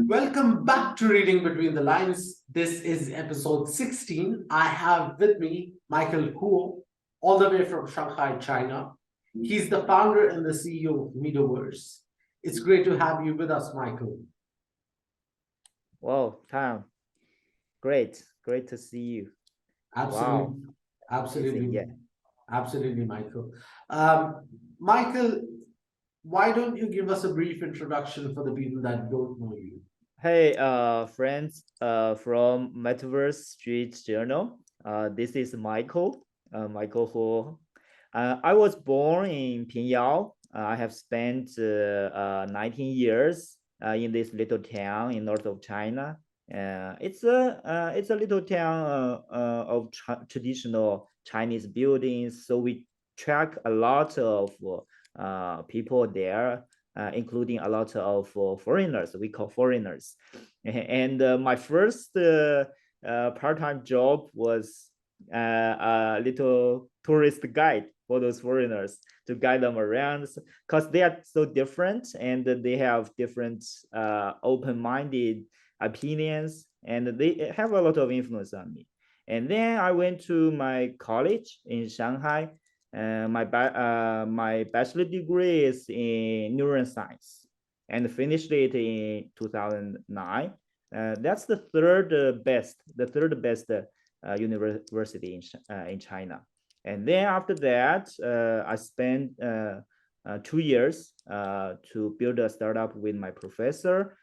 Welcome back to Reading Between the Lines. This is episode 16. I have with me Michael Huo, all the way from Shanghai, China. He's the founder and the CEO of Metaverse. It's great to have you with us, Michael. Whoa, Tom, great to see you. Absolutely. Wow, amazing. Absolutely. Yeah. Absolutely, Michael. Michael, why don't you give us a brief introduction for the people that don't know you? Hey, friends, from Metaverse Street Journal. This is Michael, Michael Huo. I was born in Pingyao. I have spent 19 years in this little town in north of China. It's a little town of traditional Chinese buildings. So we track a lot of people there, including a lot of foreigners. We call foreigners. And my first part-time job was a little tourist guide for those foreigners to guide them around because they are so different and they have different open-minded opinions and they have a lot of influence on me. And then I went to my college in Shanghai. My bachelor degree is in neuroscience and finished it in 2009. That's the third best university in China. And then after that, I spent 2 years to build a startup with my professor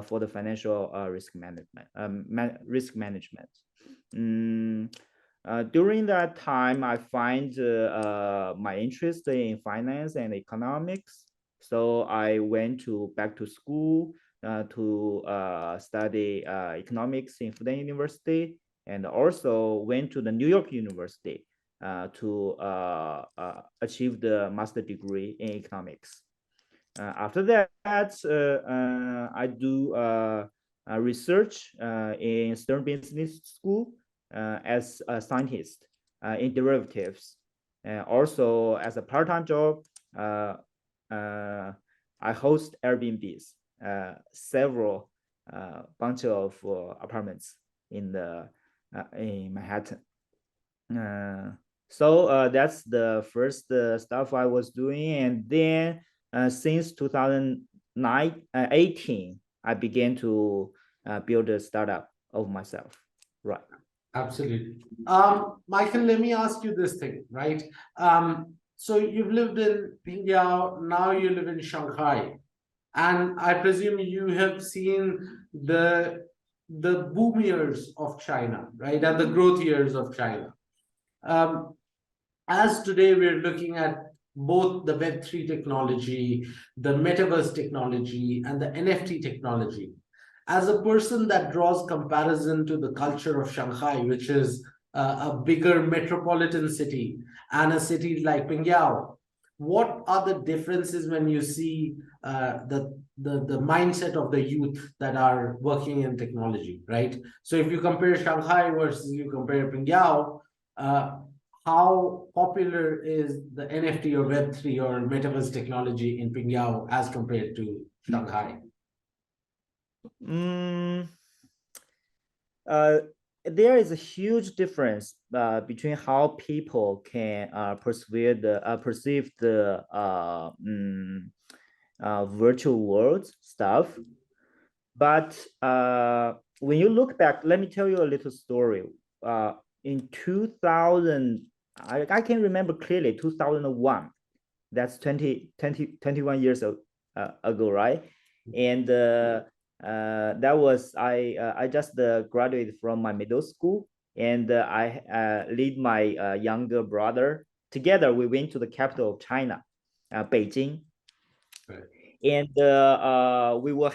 for the financial risk management. Mm, during that time, I find my interest in finance and economics. So I went back to school to study economics in Fudan University, and also went to the New York University to achieve the master degree in economics. After that, I do research in Stern Business School as a scientist in derivatives. Also, as a part-time job, I host Airbnbs, several bunch of apartments in Manhattan. So that's the first stuff I was doing, and then since 2018, I began to build a startup of myself. Right. Absolutely. Michael, let me ask you this thing, right? So you've lived in Pingyao, now you live in Shanghai, and I presume you have seen the boom years of China, right, and the growth years of China. Um, as today we're looking at both the Web3 technology, the metaverse technology, and the NFT technology. As a person that draws comparison to the culture of Shanghai, which is a bigger metropolitan city, and a city like Pingyao, what are the differences when you see the mindset of the youth that are working in technology, right? So if you compare Shanghai versus you compare Pingyao, uh, how popular is the NFT or Web3 or metaverse technology in Pingyao as compared to Shanghai? Mm, uh, there is a huge difference between how people can perceive the virtual world stuff. But when you look back, let me tell you a little story. In 2000, I can remember clearly 2001. That's 21 years ago, right? And that was I just graduated from my middle school, and I lead my younger brother. Together, we went to the capital of China, Beijing, Right. and we were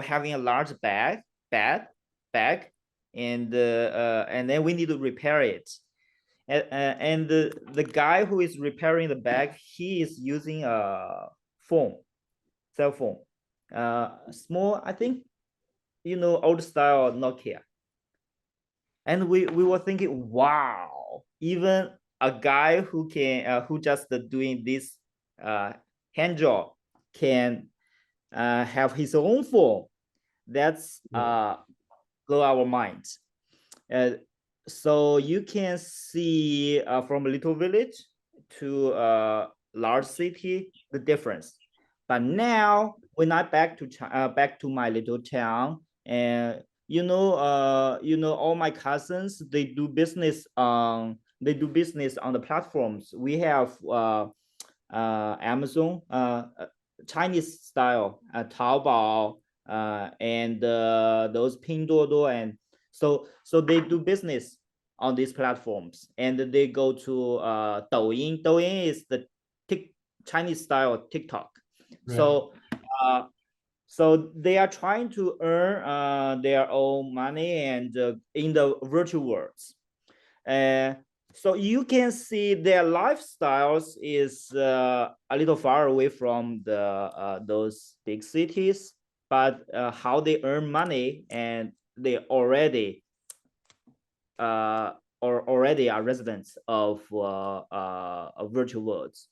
having a large bag, bag, and then we need to repair it. And the guy who is repairing the bag, he is using a phone, cell phone, small, I think, old style Nokia. And we were thinking, wow, even a guy who just doing this hand job can have his own phone. That's blow our minds. So you can see from a little village to a large city the difference. But now when I back to my little town, and all my cousins, they do business on the platforms. We have Amazon, Chinese style, Taobao, and those Pinduoduo, and so they do business on these platforms, and they go to Douyin. Douyin is the Chinese style TikTok. Right. So they are trying to earn their own money and in the virtual worlds. So you can see their lifestyles is a little far away from those big cities, but how they earn money, and they already are residents of virtual worlds.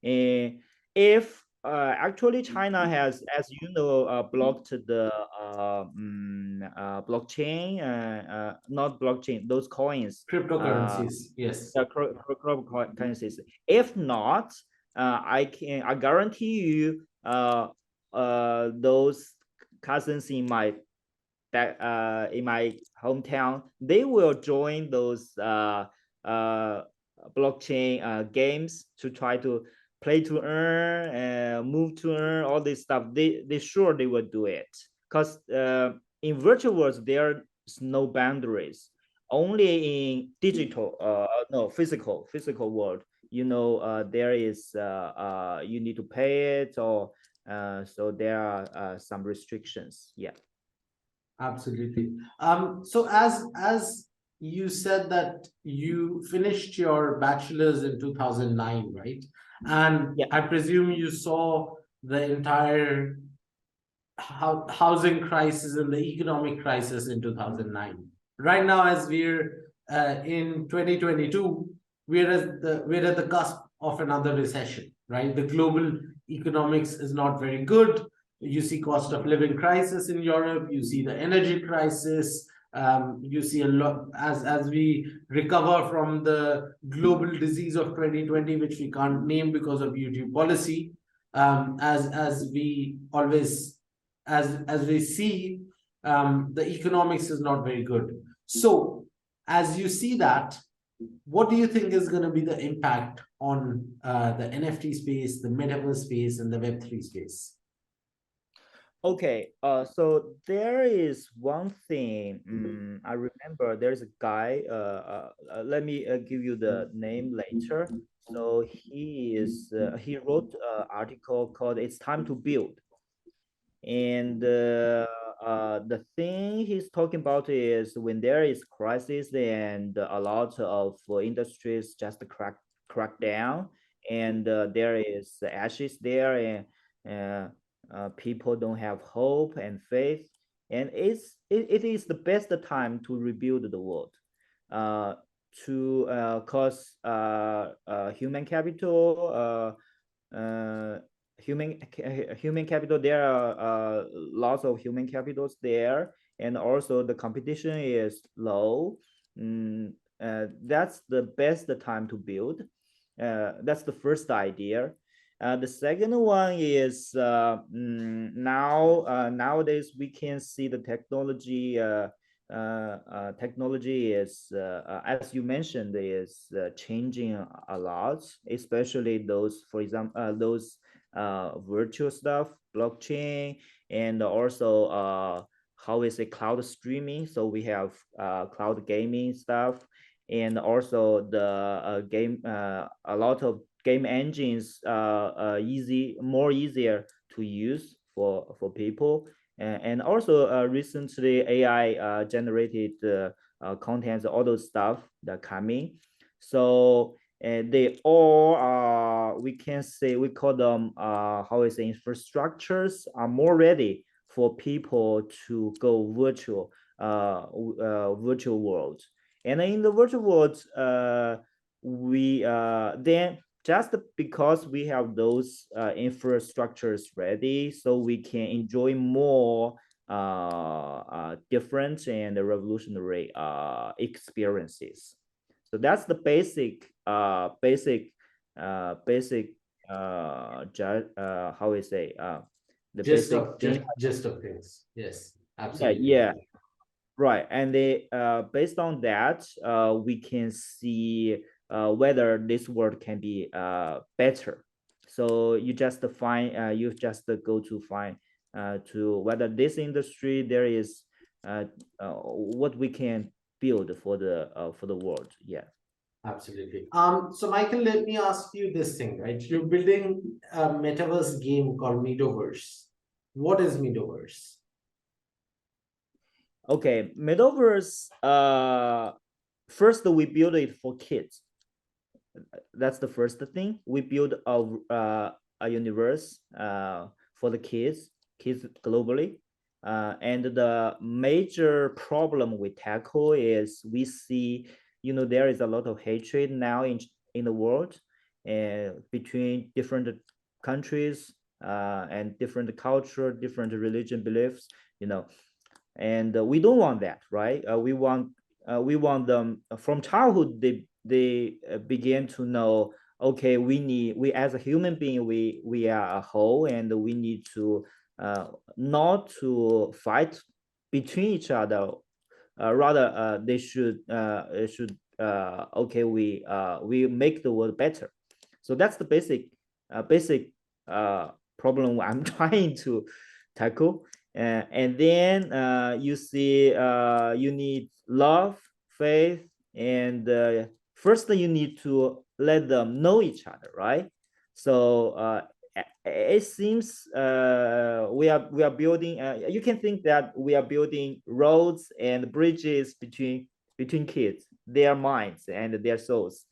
And if actually China has, as you know, blocked the blockchain, not blockchain, those coins, cryptocurrencies, yes, cryptocurrencies. If not, I guarantee you, those cousins in my hometown, they will join those blockchain games to try to play to earn, move to earn, all this stuff. They sure they will do it, because in virtual worlds there's no boundaries. Only in digital, no, physical world, there is you need to pay it, or so there are some restrictions. Yeah. Absolutely. So as you said that you finished your bachelor's in 2009, right? And Yeah. I presume you saw the entire housing crisis and the economic crisis in 2009. Right now, as we're in 2022, we're at the cusp of another recession, right? The global economics is not very good. You see cost of living crisis in Europe. You see the energy crisis. You see a lot as we recover from the global disease of 2020, which we can't name because of YouTube policy. As we always as we see, the economics is not very good. So as you see that, what do you think is going to be the impact on the NFT space, the metaverse space, and the Web3 space? Okay, so there is one thing, I remember there's a guy, let me give you the name later. So he wrote an article called "It's Time to Build." And the thing he's talking about is when there is crisis and a lot of industries just crack down, and there is ashes there, and people don't have hope and faith, and it is the best time to rebuild the world, to cause human capital, human capital. There are lots of human capitals there, and also the competition is low. That's the best time to build. That's the first idea. The second one is nowadays we can see the technology. Technology is, as you mentioned, is changing a lot, especially those, for example, those virtual stuff, blockchain, and also how is it, cloud streaming. So we have cloud gaming stuff, and also the game, a lot of game engines, more easier to use for people, and also recently AI generated contents, all those stuff that coming. So they all are, we can say, we call them how is it, infrastructures are more ready for people to go virtual world. And in the virtual world, we then, just because we have those infrastructures ready, so we can enjoy more different and revolutionary experiences. So that's the basic how we say the basic thing. Gist of things. Yes, Yeah, absolutely. yeah, right. And they based on that, we can see whether this world can be better. So you just go to find to whether this industry there is what we can build for the world. Yeah. Absolutely. So Michael, let me ask you this thing, right? You're building a metaverse game called Metaverse. What is Metaverse? Okay, Metaverse. First we build it for kids. That's the first thing. We build a universe for the kids globally. And the major problem we tackle is we see, there is a lot of hatred now in the world between different countries and different culture, different religion beliefs, and we don't want that, right? We want them from childhood. They begin to know, okay, we as a human being, we are a whole, and we need to not to fight between each other. Rather, they should okay, we make the world better. So that's the basic problem I'm trying to tackle. And then you see you need love, faith, and first you need to let them know each other, right? So it seems we are building. You can think that we are building roads and bridges between kids, their minds and their souls.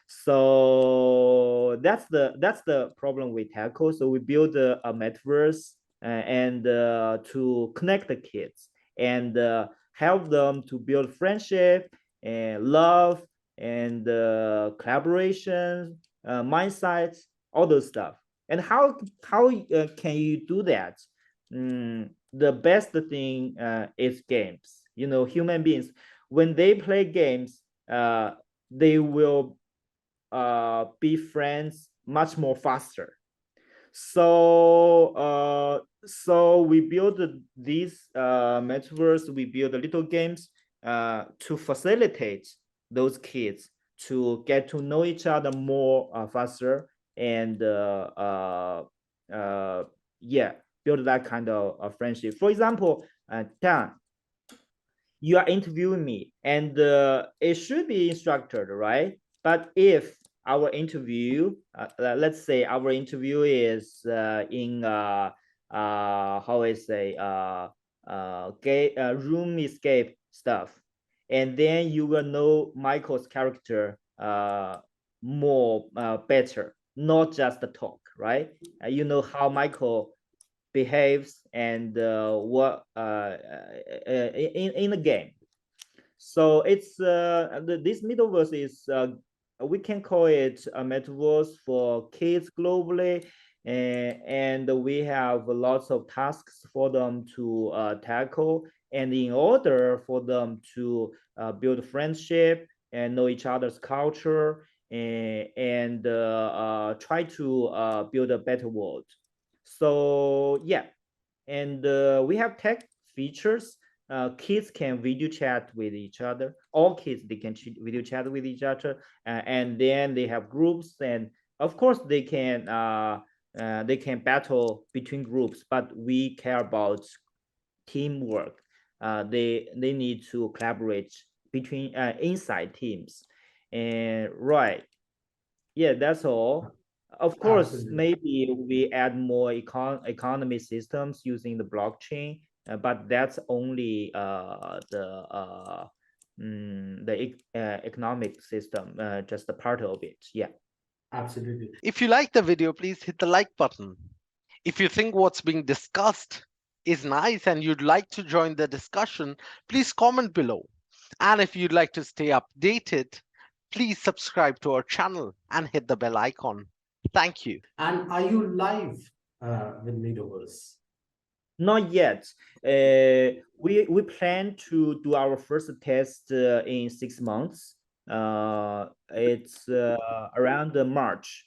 So that's the problem we tackle. So we build a metaverse and to connect the kids and help them to build friendship and love and collaboration, mindset, all those stuff. And how can you do that? The best thing is games. Human beings, when they play games, they will be friends much more faster. So we build these metaverse, we build little games to facilitate those kids to get to know each other more faster and yeah, build that kind of friendship. For example, Dan, you are interviewing me, and it should be structured, right? But if our interview, let's say our interview is in how I say room escape stuff, and then you will know Michael's character more better, not just the talk, right? You know how Michael behaves and what in the game. So it's this metaverse is we can call it a metaverse for kids globally, and we have lots of tasks for them to tackle. And in order for them to build friendship and know each other's culture and try to build a better world. So yeah, and we have tech features. Kids can video chat with each other. All kids, they can video chat with each other, and then they have groups, and of course they can battle between groups. But we care about teamwork. They need to collaborate between inside teams, and right, yeah, that's all. Of course, Absolutely. maybe we add more economy systems using the blockchain, but that's only the economic system, just a part of it. Yeah. Absolutely. If you like the video, please hit the like button. If you think what's being discussed is nice and you'd like to join the discussion, please comment below. And if you'd like to stay updated, please subscribe to our channel and hit the bell icon. Thank you. And are you live with Metaverse? Not yet. We plan to do our first test in 6 months. It's around March.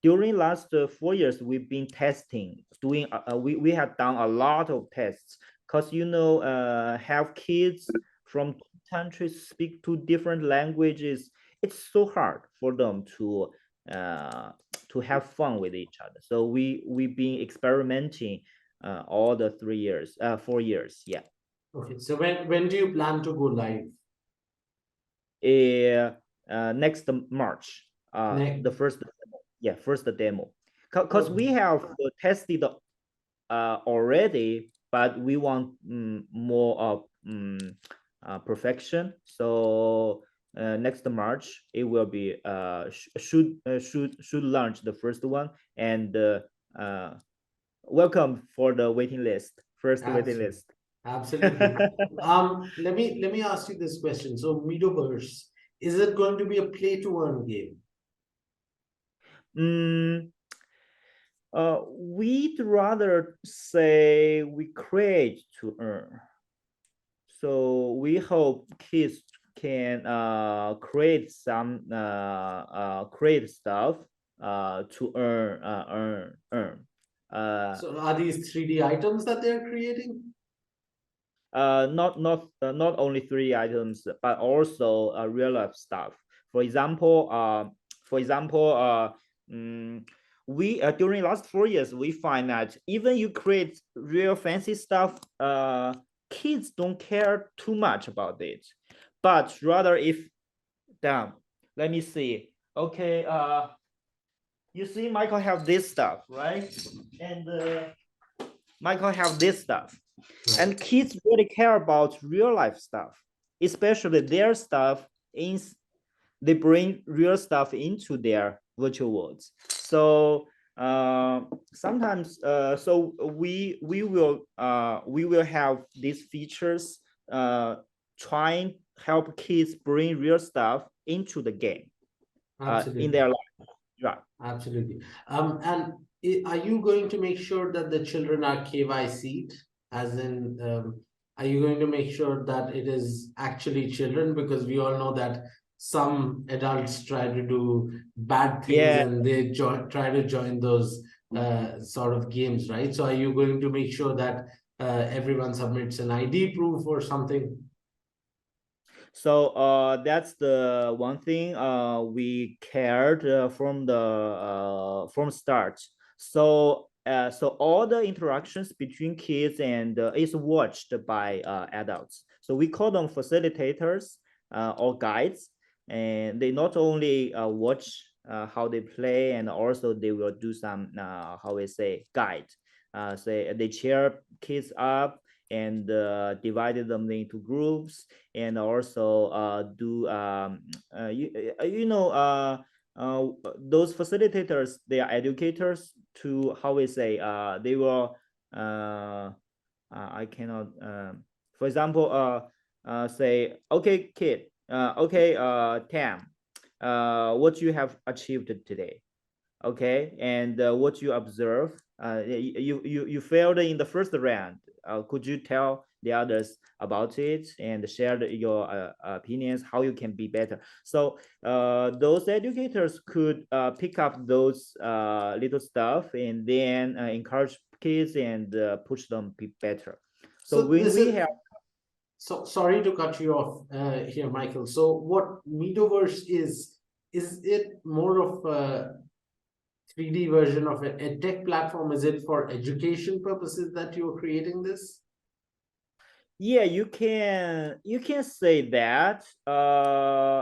During last 4 years, we've been testing, doing. We have done a lot of tests because have kids from countries speak two different languages. It's so hard for them to have fun with each other. So we've been experimenting all the 3 years, 4 years. Yeah. Okay, so when do you plan to go live? Next March. Next. The first demo. Because we have tested already, but we want more of perfection. So next March it will be should launch the first one, and welcome for the waiting list. First waiting list. Absolutely. Let me ask you this question. So Metaverse, is it going to be a play to earn game? We'd rather say we create to earn. So we hope kids can create some create stuff to earn. So are these 3D items that they're creating? Not only 3D items, but also real life stuff. For example, we during last 4 years we find that even you create real fancy stuff, kids don't care too much about it, but rather if damn, let me see. Okay, you see Michael have this stuff, right? And Michael have this stuff. And kids really care about real life stuff, especially their stuff they bring real stuff into their virtual worlds. So sometimes so we will have these features trying help kids bring real stuff into the game in their life. Yeah, absolutely. And are you going to make sure that the children are KYC'd? As in, are you going to make sure that it is actually children? Because we all know that some adults try to do bad things and they try to join those sort of games, right? So are you going to make sure that everyone submits an ID proof or something? So that's the one thing we cared from start. So all the interactions between kids and is watched by adults. So we call them facilitators or guides, and they not only watch how they play, and also they will do some how we say guide. Say they cheer kids up and divided them into groups, and also do those facilitators, they are educators to how we say they will I cannot for example say, okay kid, okay Tam, what you have achieved today, okay, and what you observe, you failed in the first round, could you tell the others about it and share your opinions how you can be better? So those educators could pick up those little stuff and then encourage kids and push them be better. So when we have So sorry to cut you off here, Michael. So what Metaverse is it more of a 3D version of a tech platform? Is it for education purposes that you're creating this? Yeah, you can say that.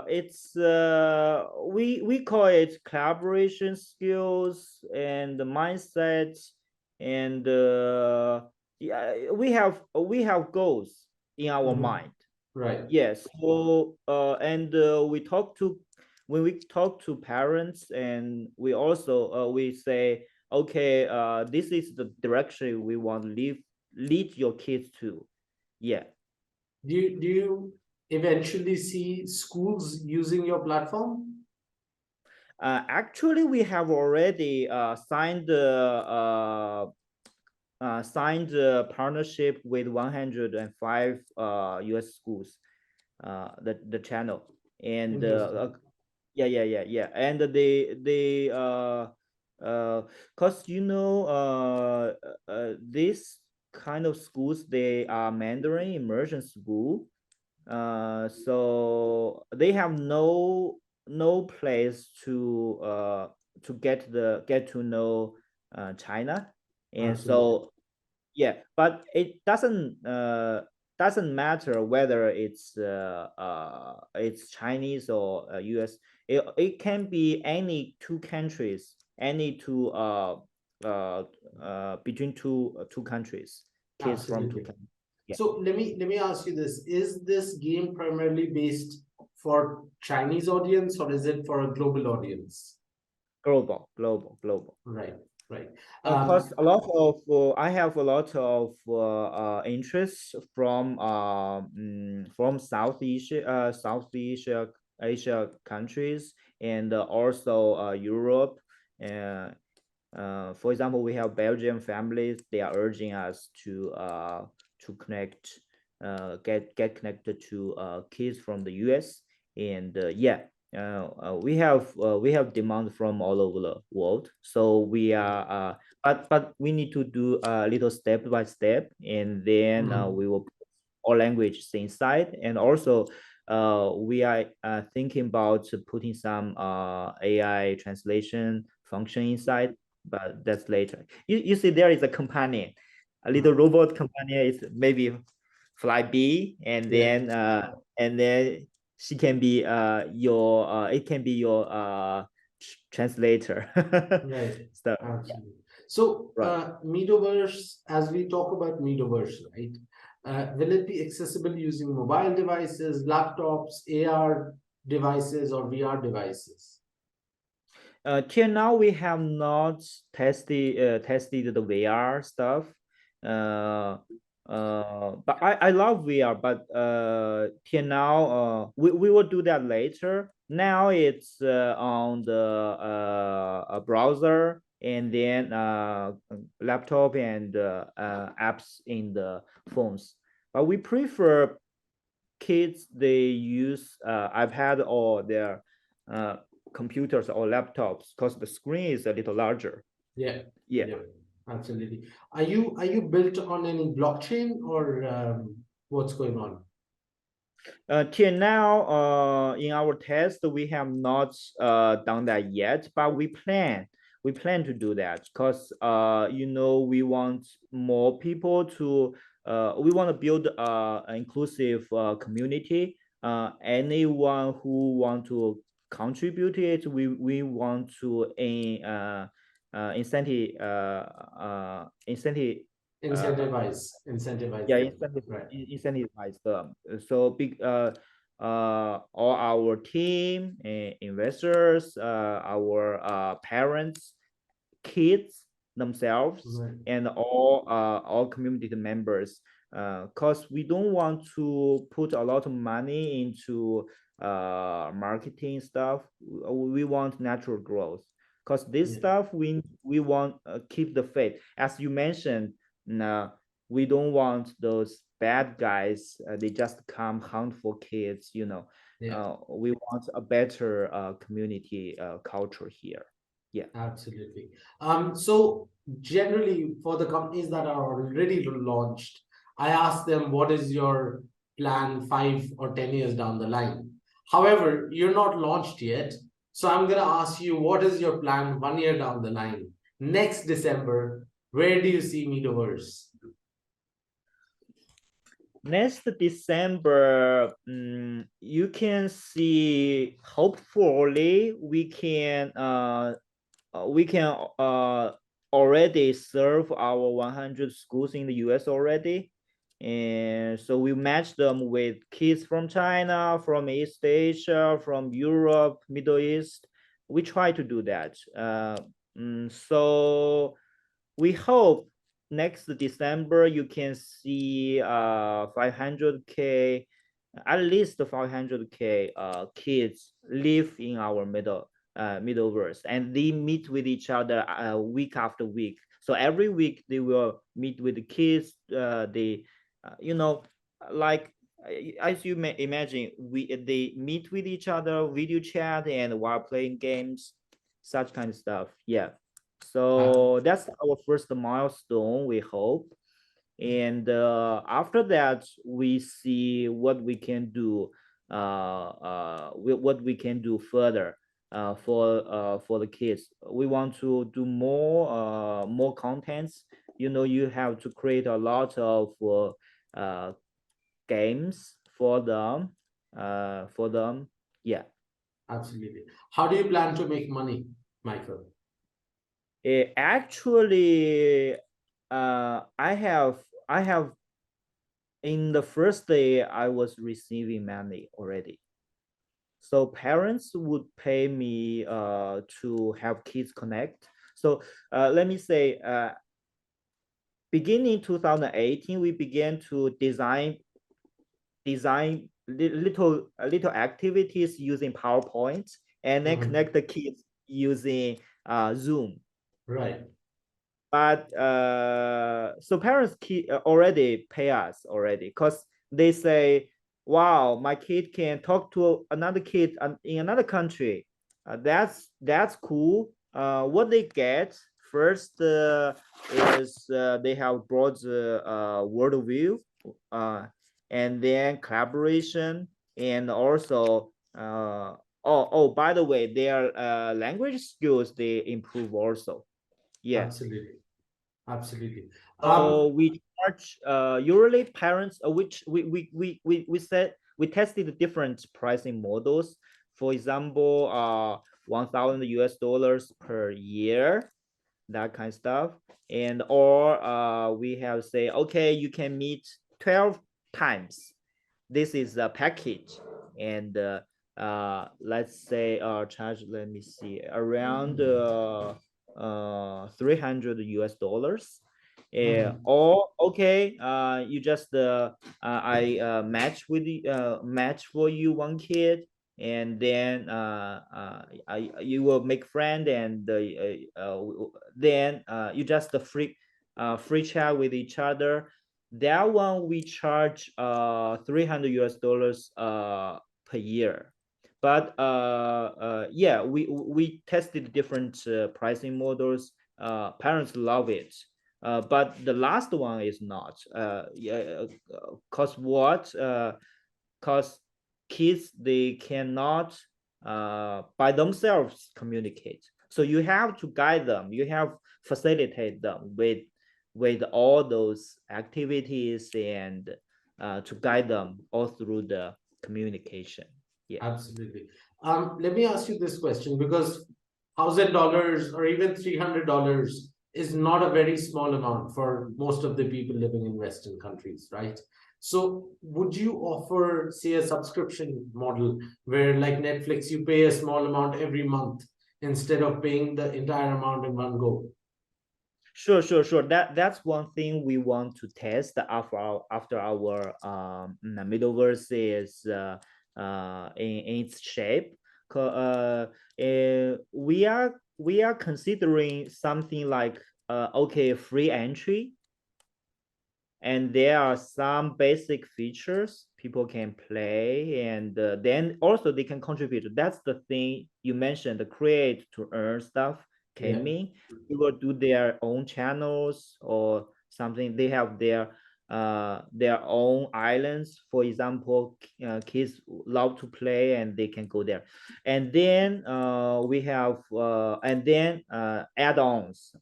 It's we call it collaboration skills and the mindset, and yeah, we have goals in our mind. Right. Yes. So and when we talk to parents, and we also we say, okay, this is the direction we want to lead your kids to. Yeah. Do you eventually see schools using your platform? Actually, we have already signed signed a partnership with 105 US schools, the channel. And yeah. And cause this kind of schools, they are Mandarin immersion school. So they have no place to get to know China. And Absolutely. so yeah, but it doesn't matter whether it's Chinese or US. It can be any two countries, any two between two countries, kids from two Absolutely. countries. Yeah, So let me ask you this. Is this game primarily based for Chinese audience or is it for a global audience? global. Right, right. Cause a lot of I have a lot of interest from Southeast Asia countries, and also Europe. Uh, for example, we have Belgian families. They are urging us to connect, get connected to kids from the US. And yeah, we have demand from all over the world. So we are, but we need to do a little step by step, and then we will put all languages inside. And also we are thinking about putting some AI translation function inside, but that's later. You see, there is a companion, a little robot companion is maybe fly B, and Yeah. then she can be your it can be your translator. Right. So yeah, Absolutely. So, right. Metaverse, as we talk about Metaverse, right? Will it be accessible using mobile devices, laptops, AR devices, or VR devices? Till now we have not tested the VR stuff. Uh, but I love VR, but till now we will do that later. Now it's on the browser, and then laptop, and apps in the phones. But we prefer kids, they use iPad or their uh, computers or laptops, because the screen is a little larger. Yeah. Yeah. Yeah. Absolutely. Are you built on any blockchain or what's going on? Till now, in our test, we have not done that yet, but we plan to do that, because we want more people to we want to build an inclusive community. Anyone who want to contribute it, we want to incentive Incentivize yeah, them. Right. incentivize them. So big all our team, investors, our parents, kids themselves, Right. and all community members, because we don't want to put a lot of money into marketing stuff. We want natural growth, because this Yeah. stuff we want keep the faith, as you mentioned. Nah, we don't want those bad guys, they just come hunt for kids. Yeah. We want a better community culture here. Yeah. Absolutely. So generally for the companies that are already launched, I ask them, what is your plan 5 or 10 years down the line? However, you're not launched yet. So I'm gonna ask you, what is your plan 1 year down the line? Next December, where do you see Metaverse? Next December, you can see, hopefully we can already serve our 100 schools in the US already. And so we match them with kids from China, from East Asia, from Europe, Middle East. We try to do that. So we hope next December you can see 500K, at least 500K kids live in our Metaverse, and they meet with each other week after week. So every week they will meet with the kids. They, like as you may imagine, they meet with each other, video chat, and while playing games, such kind of stuff. Yeah. So that's our first milestone, we hope. And after that, we see what we can do, what we can do further for the kids. We want to do more contents. You have to create a lot of games for them. Yeah. Absolutely. How do you plan to make money, Michael? Actually, I have in the first day I was receiving money already. So parents would pay me to have kids connect. So let me say, beginning 2018, we began to design little activities using PowerPoint, and then connect the kids using Zoom. Right. But so parents already pay us already, because they say, wow, my kid can talk to another kid in another country. That's cool. What they get first is they have broad world view, and then collaboration, and also by the way, their language skills, they improve also. Yeah. Absolutely. So we charge usually parents, which we said we tested the different pricing models. For example, $1,000 per year, that kind of stuff. And or we have say, okay, you can meet 12 times. This is a package, and let's say charge, let me see, around $300. Or okay, you just I match for you one kid, and then you will make friend, and then you just free chat with each other. That one we charge $300 per year. But yeah, we tested different pricing models. Parents love it. But the last one is not. Yeah, cause what? Cause kids, they cannot by themselves communicate. So you have to guide them. You have facilitate them with all those activities, and to guide them all through the communication. Yeah. Absolutely. Let me ask you this question, because $1,000 or even $300 is not a very small amount for most of the people living in Western countries, right? So would you offer, say, a subscription model where, like Netflix, you pay a small amount every month instead of paying the entire amount in one go? Sure. That's one thing we want to test after our Metaverse is in its shape. We are considering something like okay, free entry, and there are some basic features people can play, and then also they can contribute. That's the thing you mentioned, the create to earn stuff came in. We will do their own channels or something. They have their own islands. For example, kids love to play, and they can go there. And then we have and then add-ons,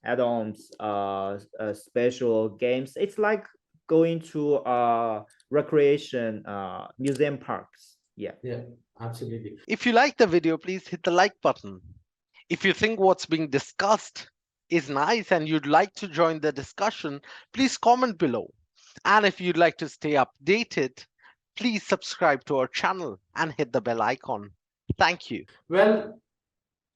special games. It's like going to recreation museum parks. Yeah. Yeah, absolutely. If you like the video, please hit the like button. If you think what's being discussed is nice and you'd like to join the discussion, please comment below. And if you'd like to stay updated, please subscribe to our channel and hit the bell icon. Thank you. Well,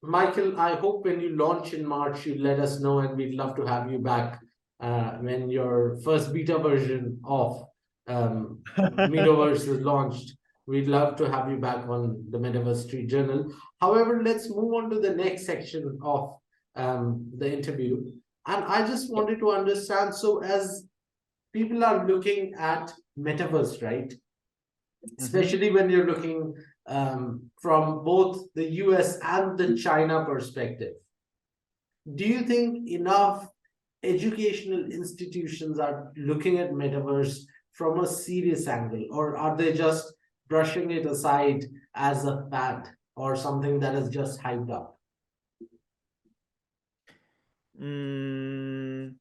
Michael, I hope when you launch in March, you let us know, and we'd love to have you back when your first beta version of Metaverse is launched. We'd love to have you back on the Metaverse Street Journal. However, let's move on to the next section of the interview. And I just wanted to understand, so as people are looking at Metaverse, right? Especially when you're looking from both the US and the China perspective. Do you think enough educational institutions are looking at Metaverse from a serious angle, or are they just brushing it aside as a fad or something that is just hyped up? In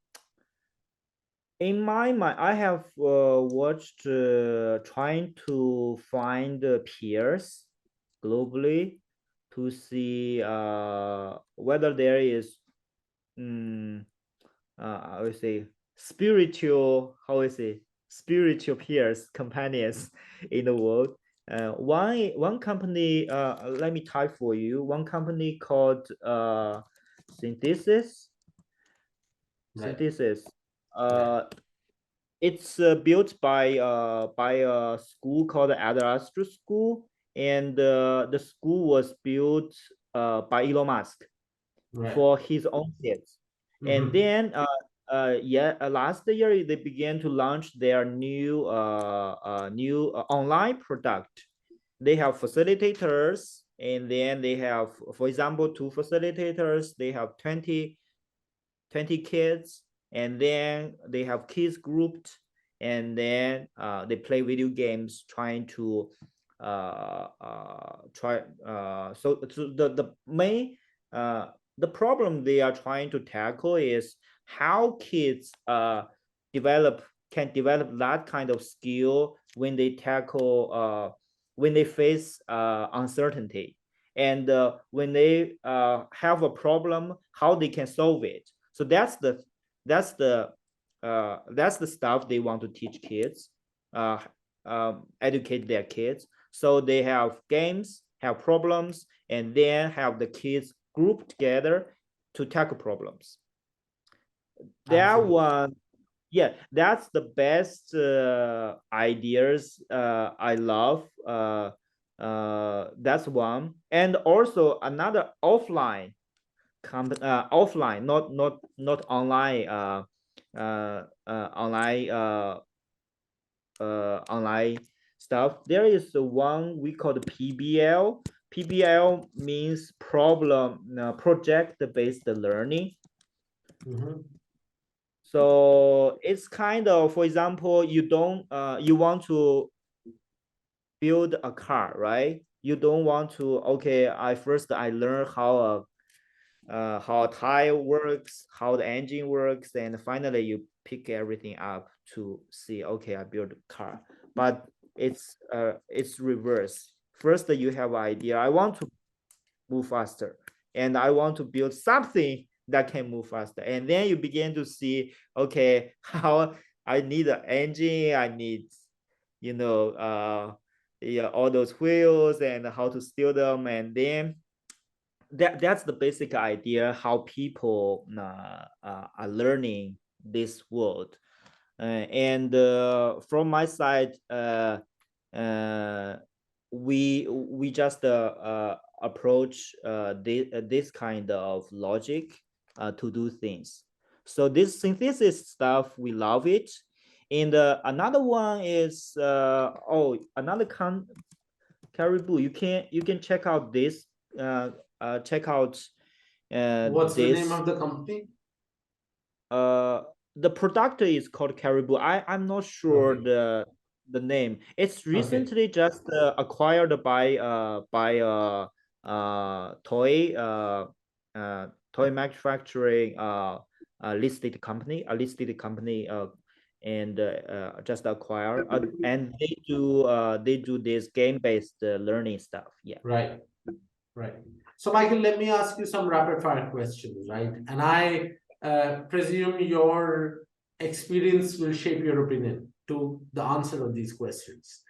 my mind, I have watched trying to find peers globally to see whether there is I would say spiritual, how is it, spiritual peers, companions in the world. One company, let me type for you. One company called Synthesis. Right. Synthesis. It's built by a school called Adrastra School, and the school was built by Elon Musk Right. for his own kids. And then last year they began to launch their new online product. They have facilitators, and then they have, for example, 2 facilitators. They have 20 kids, and then they have kids grouped, and then they play video games trying to so the main the problem they are trying to tackle is how kids can develop that kind of skill when they tackle when they face uncertainty, and when they have a problem, how they can solve it. So that's the stuff they want to teach kids, educate their kids. So they have games, have problems, and then have the kids grouped together to tackle problems. That one, yeah, that's the best ideas I love. That's one. And also another offline offline, not online online stuff. There is one we call the PBL. PBL means project-based learning. So it's kind of, for example, you want to build a car, right? You don't want to, okay, I learn how a tire works, how the engine works, and finally you pick everything up to see, okay, I built a car. But it's reverse. First, you have an idea, I want to move faster, and I want to build something that can move faster, and then you begin to see, okay, how I need an engine, I need, all those wheels and how to steer them, and then that's the basic idea how people are learning this world. And from my side, we just approach this kind of logic to do things. So this synthesis stuff, we love it. And another one is another Caribou. You can check out this. Check out What's the name of the company? The product is called Caribou. I'm not sure the name. It's recently just acquired by toy manufacturing listed company, and just acquired, and they do this game-based learning stuff. Yeah. Right. So Michael, let me ask you some rapid fire questions, right? And I presume your experience will shape your opinion to the answer of these questions.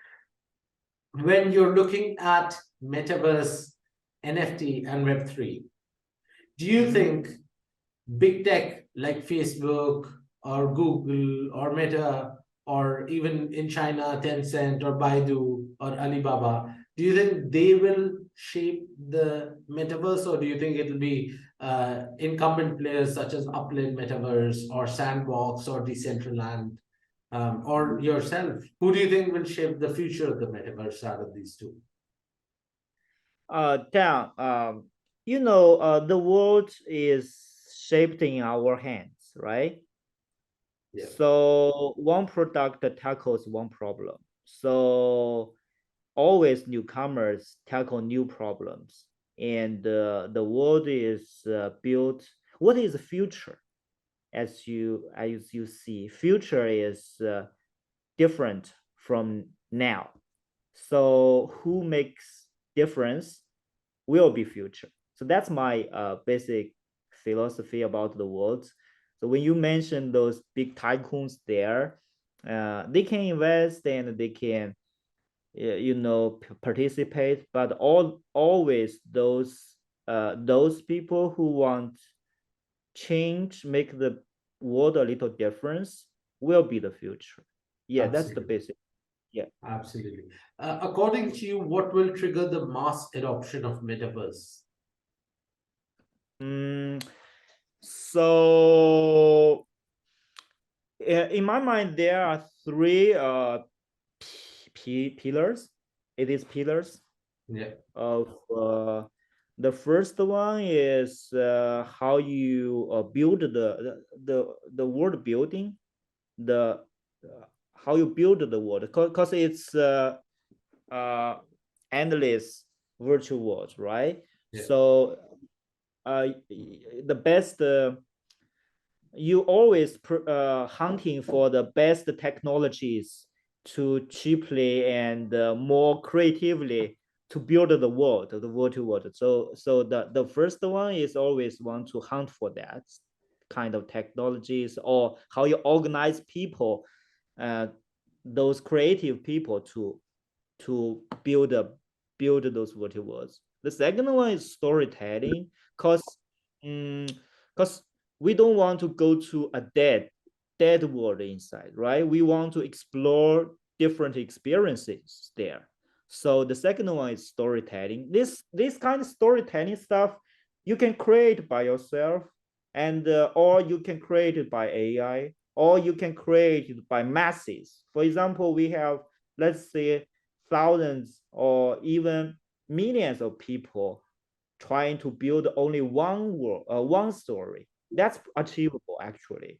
When you're looking at Metaverse, NFT, and Web3, do you think big tech like Facebook or Google or Meta or even in China, Tencent or Baidu or Alibaba, do you think they will shape the metaverse, or do you think it'll be incumbent players such as Upland Metaverse or Sandbox or Decentraland, or yourself? Who do you think will shape the future of the metaverse out of these two? Dan, the world is shaped in our hands, right? Yeah. So one product tackles one problem. So always newcomers tackle new problems, and the world is built. What is the future? As you see, future is different from now. So who makes difference will be future. So that's my basic philosophy about the world. So when you mention those big tycoons there, they can invest and they can participate, but always those people who want change, make the world a little difference, will be the future. Yeah, that's the Absolutely. basic. Yeah. Absolutely. According to you, what will trigger the mass adoption of metaverse? So in my mind, there are three pillars. It is pillars. Yeah. Of the first one is how you build the world building, the how you build the world, because it's endless virtual world, right? Yeah. So the best you always hunting for the best technologies to cheaply and more creatively to build the world, the virtual world. So the first one is always want to hunt for that kind of technologies, or how you organize people, those creative people to build those virtual worlds. The second one is storytelling, because because we don't want to go to a dead world inside, right? We want to explore different experiences there. So the second one is storytelling. This kind of storytelling stuff you can create by yourself, and or you can create it by AI, or you can create it by masses. For example, we have, let's say, thousands or even millions of people trying to build only one story. That's achievable, actually.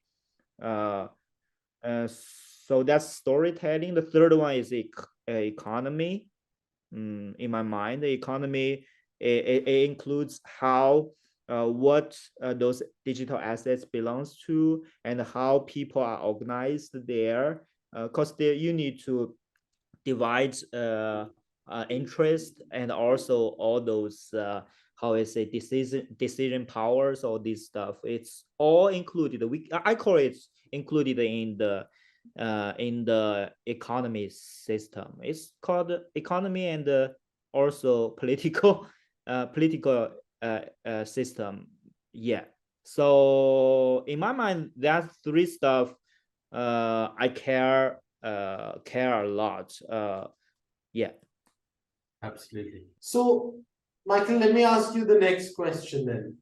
Uh, so that's storytelling. The third one is economy. In my mind, the economy, it includes how what those digital assets belongs to, and how people are organized there. Because you need to divide interest, and also all those how I say decision powers, all this stuff. It's all included. I call it included in the economy system. It's called economy, and also political system. Yeah. So in my mind, that's three stuff I care a lot. Yeah. Absolutely. So, Michael, let me ask you the next question then.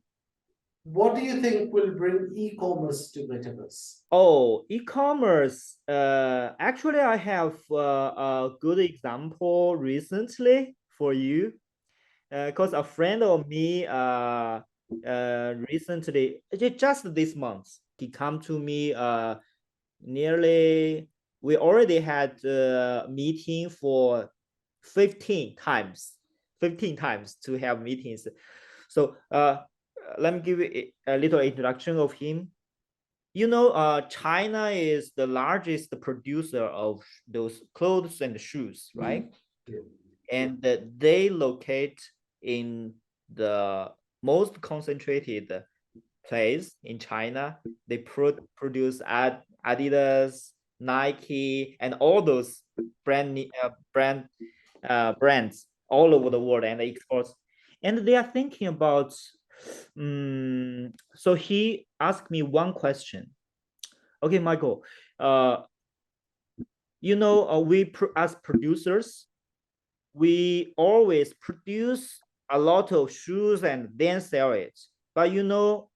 What do you think will bring e-commerce to metaverse? Oh, e-commerce. Actually, I have a good example recently for you. Because a friend of me recently, just this month, he come to me nearly, we already had a meeting for 15 times to have meetings. So let me give you a little introduction of him. China is the largest producer of those clothes and shoes, right? Yeah. And they locate in the most concentrated place in China. They produce Adidas, Nike, and all those brands all over the world, and exports. And they are thinking about. So he asked me one question. Okay, Michael, you know, as producers, we always produce a lot of shoes and then sell it. But you know,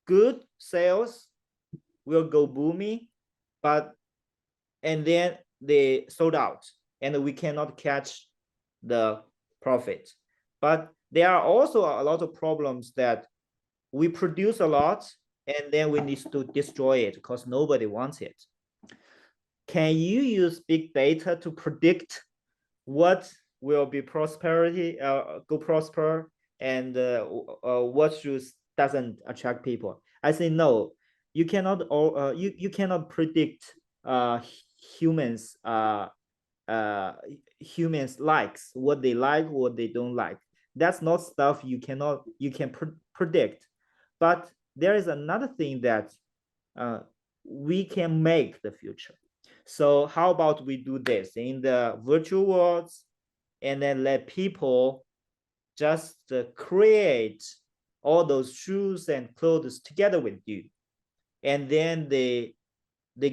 good sales will go booming, but and then they sold out and we cannot catch the profit. But there are also a lot of problems that we produce a lot and then we need to destroy it because nobody wants it. Can you use big data to predict what will be prosperity, go prosper, and what shoes doesn't attract people? I say no. You cannot, you cannot predict humans humans likes, what they like, what they don't like. That's not stuff you can predict. But there is another thing that we can make the future. So how about we do this in the virtual worlds and then let people just create all those shoes and clothes together with you, and then they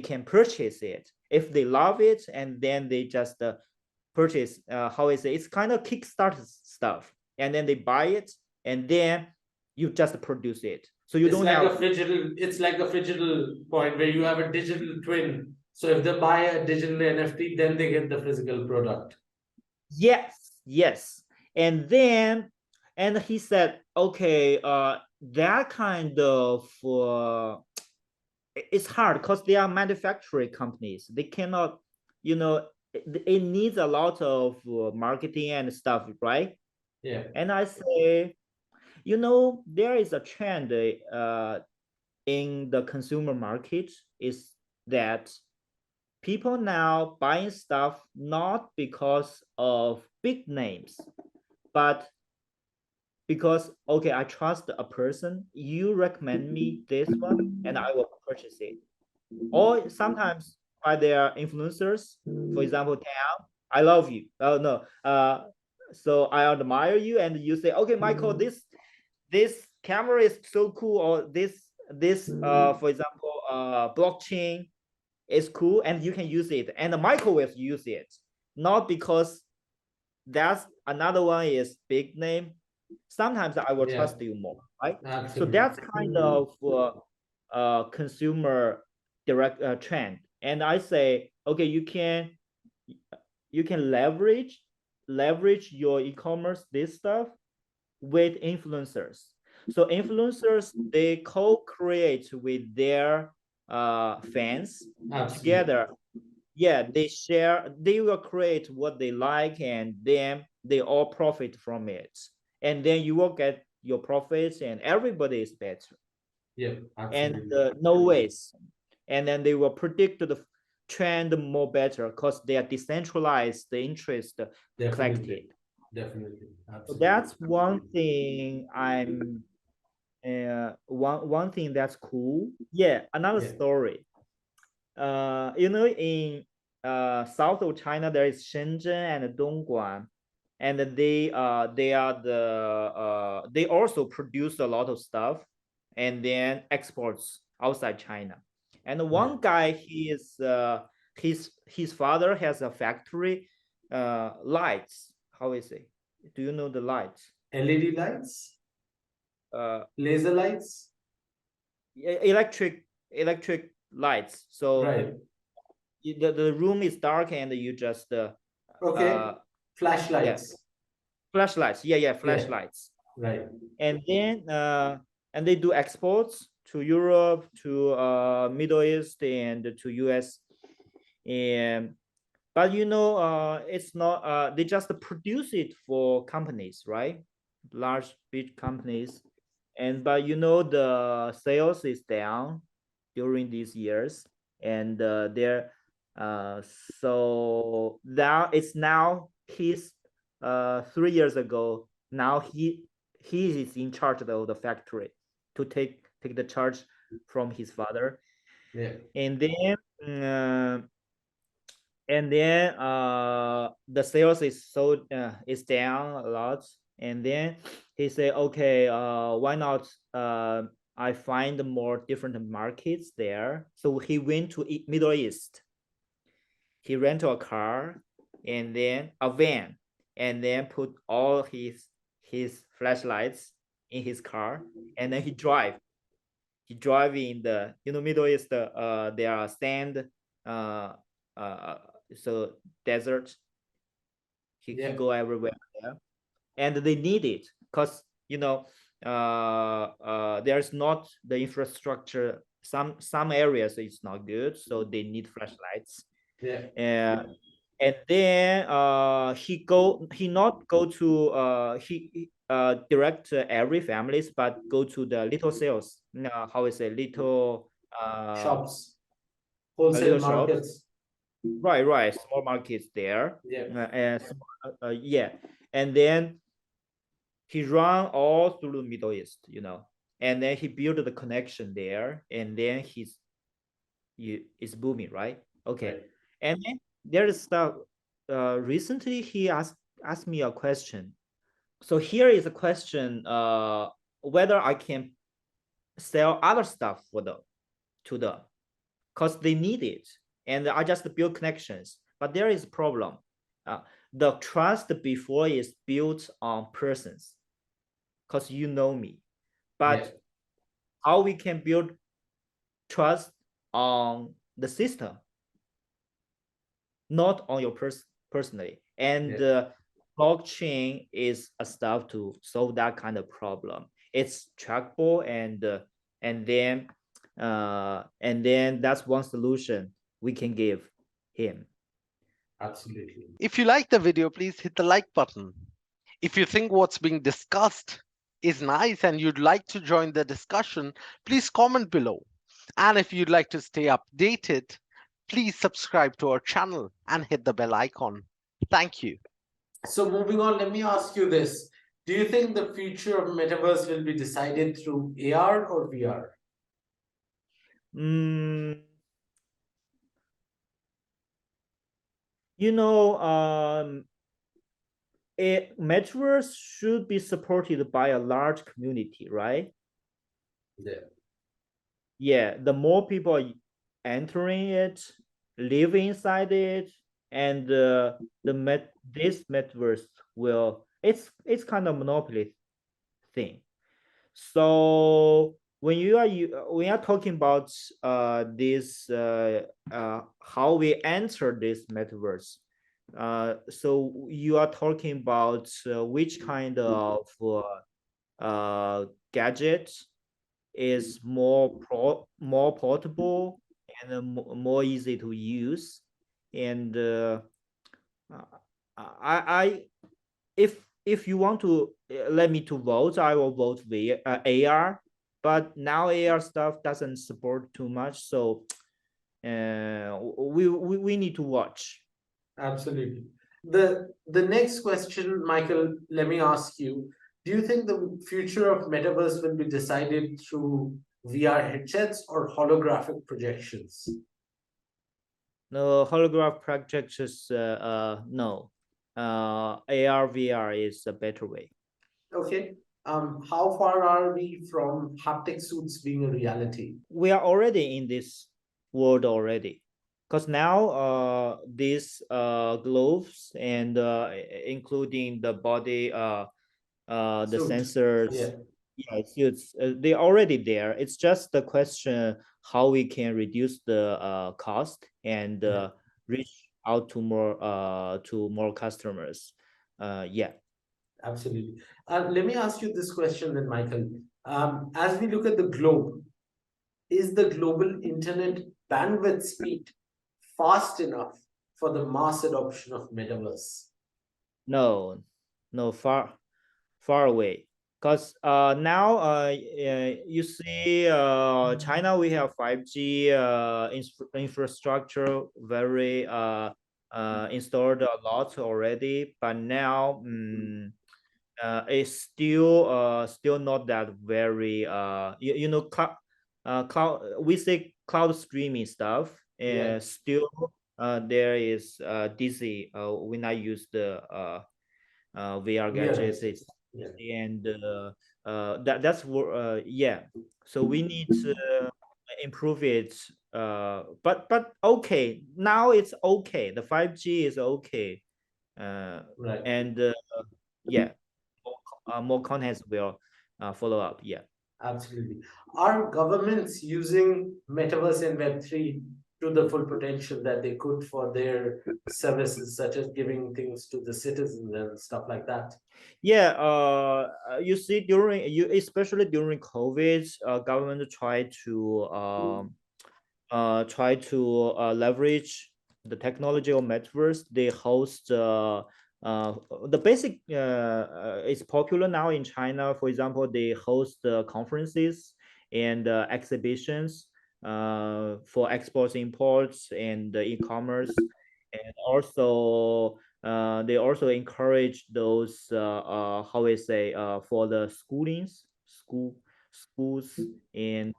can purchase it if they love it, and then they just purchase, how is it, it's kind of Kickstarter stuff, and then they buy it and then you just produce it, so you It's don't like have a digital, it's like a digital point where you have a digital twin. So if they buy a digital NFT, then they get the physical product. yes. And then and he said, okay, that kind of it's hard because they are manufacturing companies, they cannot, you know, it needs a lot of marketing and stuff, right? Yeah. And I say, you know, there is a trend in the consumer market is that people now buying stuff not because of big names, but because, okay, I trust a person, you recommend me this one and I will purchase it. Or sometimes by their influencers, for example, Tam, I love you. Oh no, so I admire you, and you say, okay, Michael, this camera is so cool, or this for example, blockchain is cool, and you can use it, and Michael will use it, not because that's another one is big name. Sometimes I will trust you more, right? Absolutely. So that's kind of consumer direct trend. And I say, okay, you can leverage your e-commerce, this stuff, with influencers. So influencers, they co-create with their fans. Absolutely. Together. Yeah, they will create what they like, and then they all profit from it, and then you will get your profits and everybody is better. Yeah, And absolutely. no waste, and then they will predict the trend more better because they are decentralized, the interest collected. Definitely. So Absolutely. that's one thing I'm one thing that's cool. Yeah, another Yeah. story. You know, in south of China, there is Shenzhen and Dongguan, and they are they also produce a lot of stuff, and then exports outside China. And one guy, he is his father has a factory, lights. How is it? Do you know the lights? LED lights, laser lights. Electric lights. So Right. the room is dark and you just Okay. Flashlights. Yeah. Flashlights. Yeah, flashlights. Right. And then and they do exports to Europe, to Middle East, and to US. And but you know, it's not they just produce it for companies, right? Large big companies. And but you know, the sales is down during these years, and they're uh so now he's 3 years ago, now he is in charge of the factory to take the charge from his father. Yeah. And then the sales is down a lot. And then he said, okay, why not I find more different markets there. So he went to Middle East, he rented a car and then a van, and then put all his flashlights in his car, and then he drive. He drive in the Middle East. There are sand, uh, uh, so desert. He go everywhere there, and they need it because there's not the infrastructure. Some areas it's not good, so they need flashlights. And then he not go to direct every families, but go to the little sales. How is it? Little Shops, little wholesale shops. markets. Right. Small markets there. Yeah. Yeah. And then he run all through the Middle East, and then he built the connection there, and then it's booming, right? Okay. Right. And then there is stuff. Recently, he asked me a question. So here is a question: whether I can sell other stuff to them, because they need it, and I just build connections. But there is a problem. The trust before is built on persons, because you know me. But how we can build trust on the system, not on your personally. And blockchain is a stuff to solve that kind of problem. It's trackable, and then that's one solution we can give him. Absolutely. If you like the video, please hit the like button. If you think what's being discussed is nice and you'd like to join the discussion, please comment below. And if you'd like to stay updated, please subscribe to our channel and hit the bell icon. Thank you. So moving on, let me ask you this. Do you think the future of metaverse will be decided through AR or VR? Metaverse should be supported by a large community, right? Yeah, the more people are entering it, live inside it, and this metaverse it's kind of monopoly thing. So when you are talking about this how we enter this metaverse, so you are talking about which kind of gadget is more portable and more easy to use. And I if you want to let me to vote, I will vote via AR. But now AR stuff doesn't support too much, so we need to watch. Absolutely. The next question, Michael, let me ask you. Do you think the future of metaverse will be decided through VR headsets or holographic projections? No, holograph projections, no. AR, VR is a better way. Okay. How far are we from haptic suits being a reality? We are already in this world already, because now these gloves and including the body the Suit. sensors, suits, they're already there. It's just the question how we can reduce the cost and reach out to more customers. Absolutely. Let me ask you this question then, Michael. As we look at the globe, is the global internet bandwidth speed fast enough for the mass adoption of metaverse? No, far away. Because now you see China, we have 5G infrastructure very installed a lot already, but now it's still not that very cloud, we say cloud streaming stuff, and still there is DC when I use the VR gadgets. And that's so we need to improve it but okay, now it's okay. The 5G is okay. Right. And yeah, more contents will follow up. Yeah. Absolutely. Are governments using Metaverse and Web3 to the full potential that they could for their services, such as giving things to the citizens and stuff like that? Yeah, you see especially during COVID, government try to leverage the technology of metaverse. They host the basic it's popular now in China. For example, they host conferences and exhibitions for exports, imports, and e-commerce, and also they also encourage those how we say for the schools and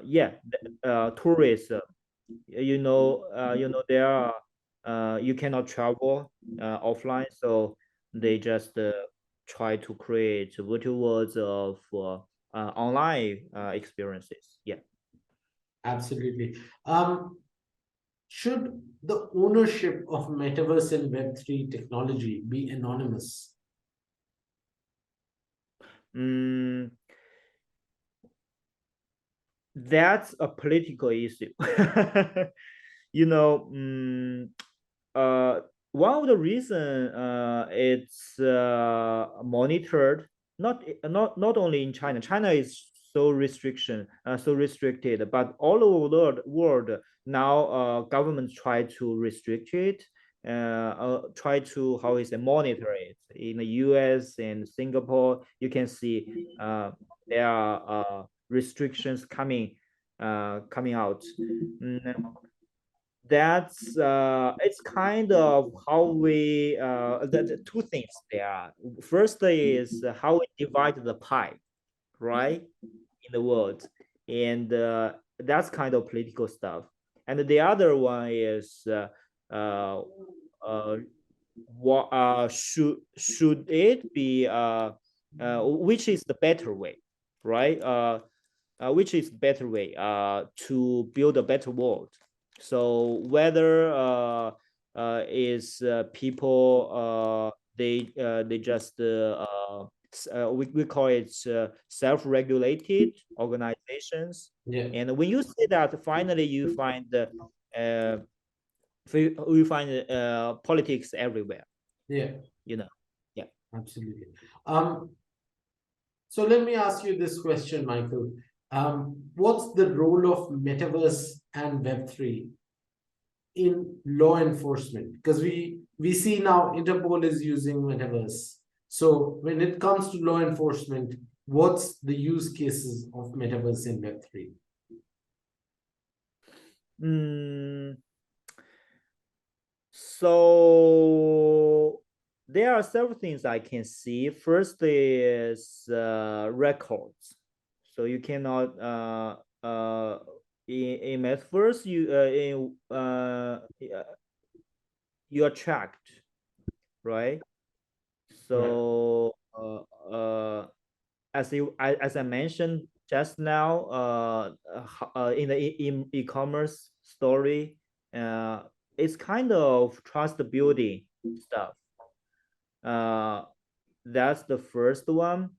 yeah, tourism. There are you cannot travel offline, so they just try to create virtual worlds of online experiences. Yeah. Absolutely. Should the ownership of Metaverse and Web3 technology be anonymous? Mm, that's a political issue. you know, mm, uh, One of the reason it's monitored not only in China. China is so restricted, but all over the world now governments try to restrict it, try to how is it monitor it. In the US and Singapore, you can see there are restrictions coming out. Mm, that's it's kind of how we the two things there. First is how we divide the pie, right, in the world, and that's kind of political stuff. And the other one is uh, uh, what should it be which is the better way, right? Which is better way to build a better world. So whether is people they just we call it self-regulated organizations. Yeah, And when you say that, finally you find uh, we find politics everywhere. yeah, You know. Yeah. absolutely. Um, so let me ask you this question, Michael. What's the role of Metaverse and Web3 in law enforcement? Because we see now Interpol is using Metaverse. So when it comes to law enforcement, what's the use cases of Metaverse and Web3? Mm, so there are several things I can see. First is records. So you cannot in metaverse you are tracked, right? So as I mentioned just now, in the e-commerce story, it's kind of trust building stuff. That's the first one.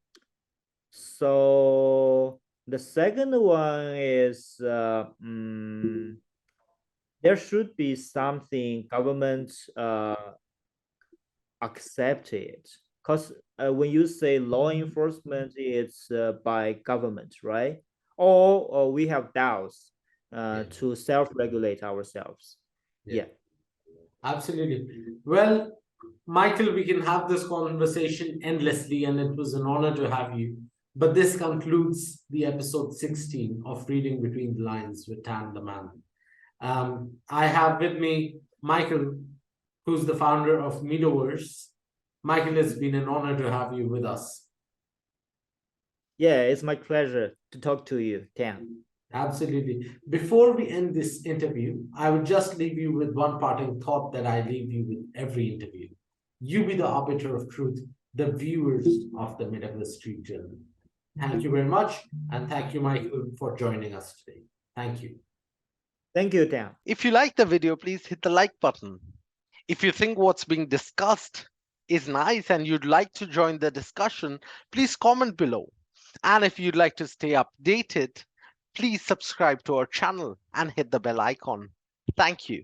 So the second one is there should be something government accept it, because when you say law enforcement, it's by government, right? Or we have doubts to self-regulate ourselves. Yeah. Absolutely. Well, Michael, we can have this conversation endlessly, and it was an honor to have you. But this concludes the episode 16 of Reading Between the Lines with Tan the Man. I have with me Michael, who's the founder of Metaverse. Michael, it's been an honor to have you with us. Yeah, it's my pleasure to talk to you, Tan. Absolutely. Before we end this interview, I would just leave you with one parting thought that I leave you with every interview. You be the arbiter of truth, the viewers of the Metaverse Street Journal. Thank you very much. And thank you, Michael, for joining us today. Thank you. Thank you, Dan. If you like the video, please hit the like button. If you think what's being discussed is nice and you'd like to join the discussion, please comment below. And if you'd like to stay updated, please subscribe to our channel and hit the bell icon. Thank you.